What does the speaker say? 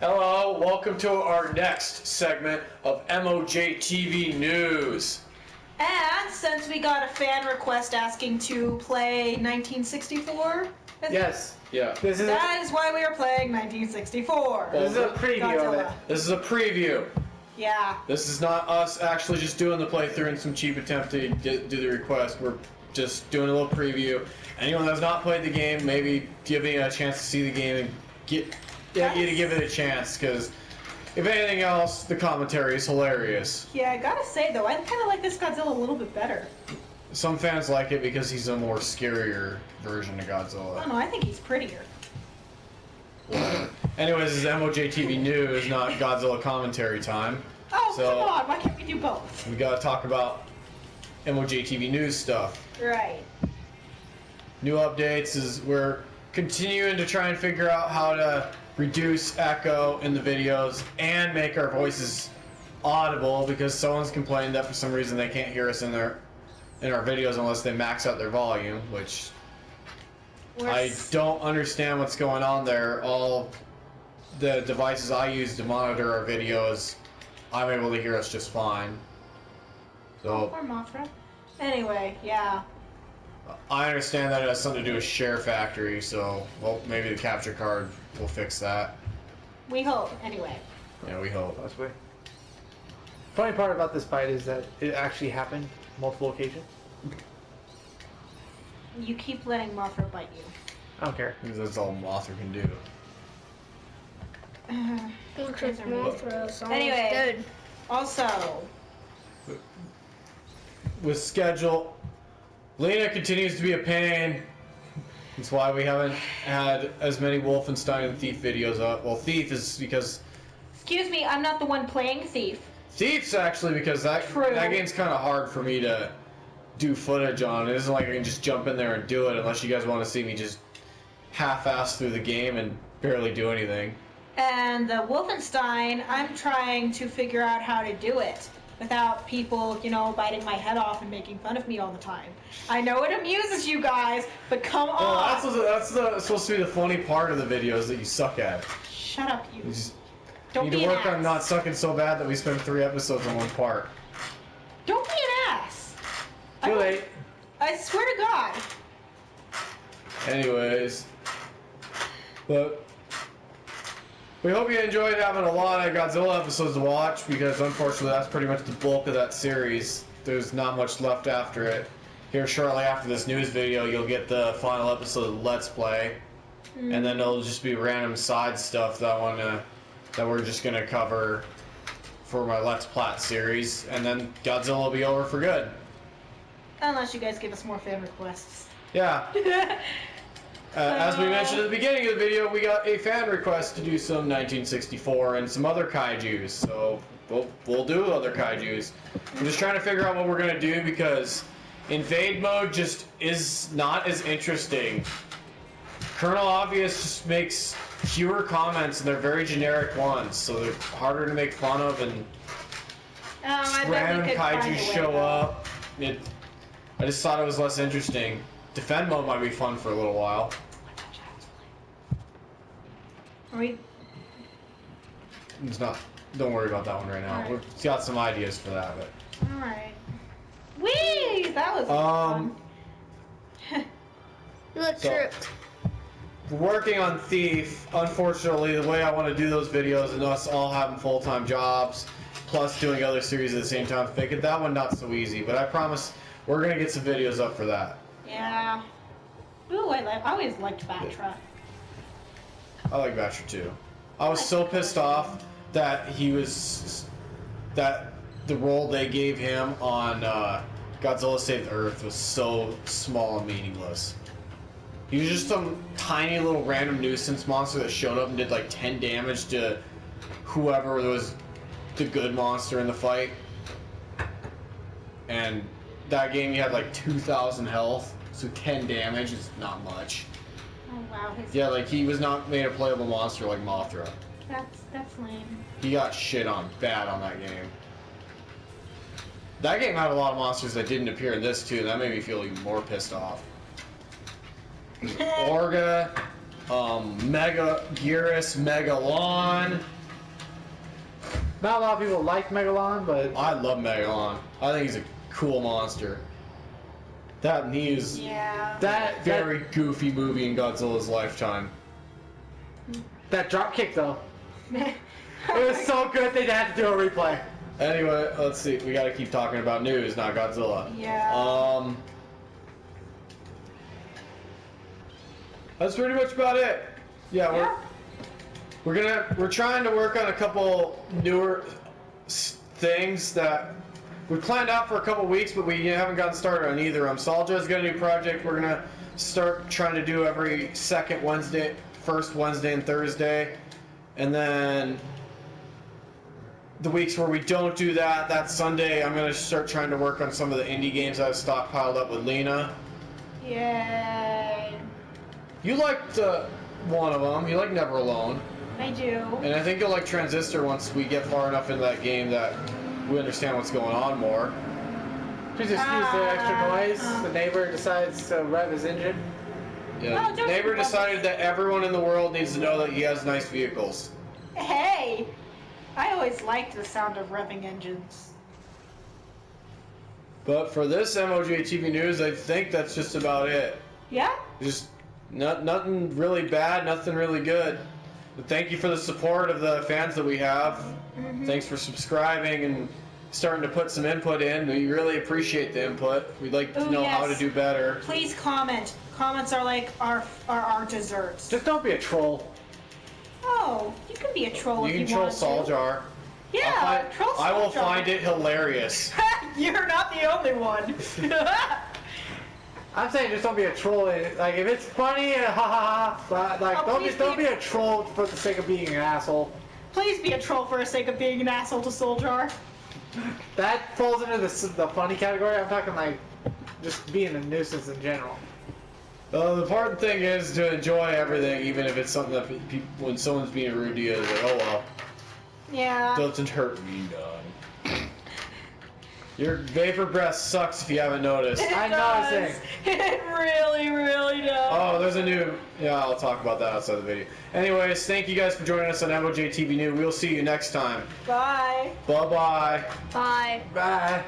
Hello, welcome to our next segment of MOJTV News. And since we got a fan request asking to play 1964, Yes. Yeah. that is why we are playing 1964. This is a preview of Godzilla. it. This is a preview. Yeah. This is not us actually just doing the playthrough and some cheap attempt to do the request. We're just doing a little preview. Anyone that has not played the game, maybe giving a chance to see the game and get you to give it a chance, because if anything else, the commentary is hilarious. Yeah, I gotta say though, I kind of like this Godzilla a little bit better. Some fans like it because he's a more scarier version of Godzilla. I don't know, I think he's prettier. Whatever. Anyways, this is MOJTV News, not Godzilla commentary time. Oh, So- come on, why can't we do both? We gotta talk about MOJTV News stuff. Right. New updates is we're continuing to try and figure out how to reduce echo in the videos and make our voices audible, because someone's complained that for some reason they can't hear us in our videos unless they max out their volume, which I don't understand what's going on there. All the devices I use to monitor our videos, I'm able to hear us just fine. So Poor Mothra. Anyway, yeah. I understand that it has something to do with SHAREfactory, so well, maybe the capture card will fix that. We hope, anyway. Yeah, we hope. Possibly. Funny part about this fight is that it actually happened multiple occasions. You keep letting Mothra bite you. I don't care. Because that's all Mothra can do. Anyway, also, With schedule, Lena continues to be a pain. That's why we haven't had as many Wolfenstein and Thief videos up. Well, Thief is because... excuse me, I'm not the one playing Thief. Thief's actually because that game's kind of hard for me to do footage on. It isn't like I can just jump in there and do it unless you guys want to see me just half-ass through the game and barely do anything. And the Wolfenstein, I'm trying to figure out how to do it without people, you know, biting my head off and making fun of me all the time. I know it amuses you guys, but come on! Well, that's supposed to be the funny part of the videos that you suck at. Shut up, you. Don't need to work on not sucking so bad that we spend 3 episodes on one part. Don't be an ass! Too late. I swear to God. Anyways, but we hope you enjoyed having a lot of Godzilla episodes to watch, because unfortunately that's pretty much the bulk of that series. There's not much left after it. Here shortly after this news video, you'll get the final episode of Let's Play, and then it'll just be random side stuff that we're just gonna cover for my Let's Plat series, and then Godzilla will be over for good. Unless you guys give us more fan requests. Yeah. As we mentioned at the beginning of the video, we got a fan request to do some 1964 and some other kaijus, so we'll do other kaijus. I'm just trying to figure out what we're going to do, because invade mode just is not as interesting. Colonel Obvious just makes fewer comments, and they're very generic ones, so they're harder to make fun of, and random kaiju show up. I just thought it was less interesting. Defend mode might be fun for a little while. It's not. Don't worry about that one right now. Right. We've got some ideas for that. But. Alright. Whee! That was fun. You look tripped. Working on Thief, unfortunately, the way I want to do those videos and us all having full-time jobs, plus doing other series at the same time, make it that one not so easy. But I promise we're going to get some videos up for that. Yeah. Ooh, I always liked Batra. I like Batcher too. I was so pissed off that that the role they gave him on Godzilla Save the Earth was so small and meaningless. He was just some tiny little random nuisance monster that showed up and did like 10 damage to whoever was the good monster in the fight. And that game he had like 2,000 health, so 10 damage is not much. Oh wow. Yeah, like he was not made a playable monster like Mothra. That's lame. He got shit on bad on that game. That game had a lot of monsters that didn't appear in this too, and that made me feel even more pissed off. Orga, Gearus Megalon. Not a lot of people like Megalon, but I love Megalon. I think he's a cool monster. That and he is that very goofy movie in Godzilla's lifetime. that drop kick though, it was so good they had to do a replay. Anyway, let's see. We gotta keep talking about news, not Godzilla. Yeah. That's pretty much about it. Yeah, we're trying to work on a couple newer things that we planned out for a couple weeks, but we haven't gotten started on either. Salja's got a new project we're gonna start trying to do every second Wednesday, first Wednesday and Thursday, and then the weeks where we don't do that, that Sunday, I'm gonna start trying to work on some of the indie games I've stockpiled up with Lena. Yay. You liked one of them. You like Never Alone. I do. And I think you'll like Transistor once we get far enough into that game that we understand what's going on more. Just excuse the extra noise. The neighbor decides to rev his engine. Yeah. Oh, The neighbor decided that everyone in the world needs to know that he has nice vehicles. Hey! I always liked the sound of revving engines. But for this MOJTV news, I think that's just about it. Yeah? Just nothing really bad, nothing really good. But thank you for the support of the fans that we have. Mm-hmm. Thanks for subscribing and starting to put some input in. We really appreciate the input. We'd like to know how to do better. Please comment. Comments are like our desserts. Just don't be a troll. Oh, you can be a troll You if can you troll want to. Soljar. Yeah, troll Soljar. I will find it hilarious. You're not the only one. I'm saying just don't be a troll. Like if it's funny and ha ha ha, like Oh, don't be a troll for the sake of being an asshole. Please be a troll for the sake of being an asshole to Soljar. That falls into the funny category. I'm talking like just being a nuisance in general. The important thing is to enjoy everything, even if it's something that when someone's being rude to you, it's like, oh well, Yeah. doesn't hurt me none. Your vapor breath sucks if you haven't noticed. It I'm does. noticing. It really, really does. Oh, there's a new... Yeah, I'll talk about that outside the video. Anyways, thank you guys for joining us on MOJTV New. We'll see you next time. Bye. Bye-bye. Bye. Bye.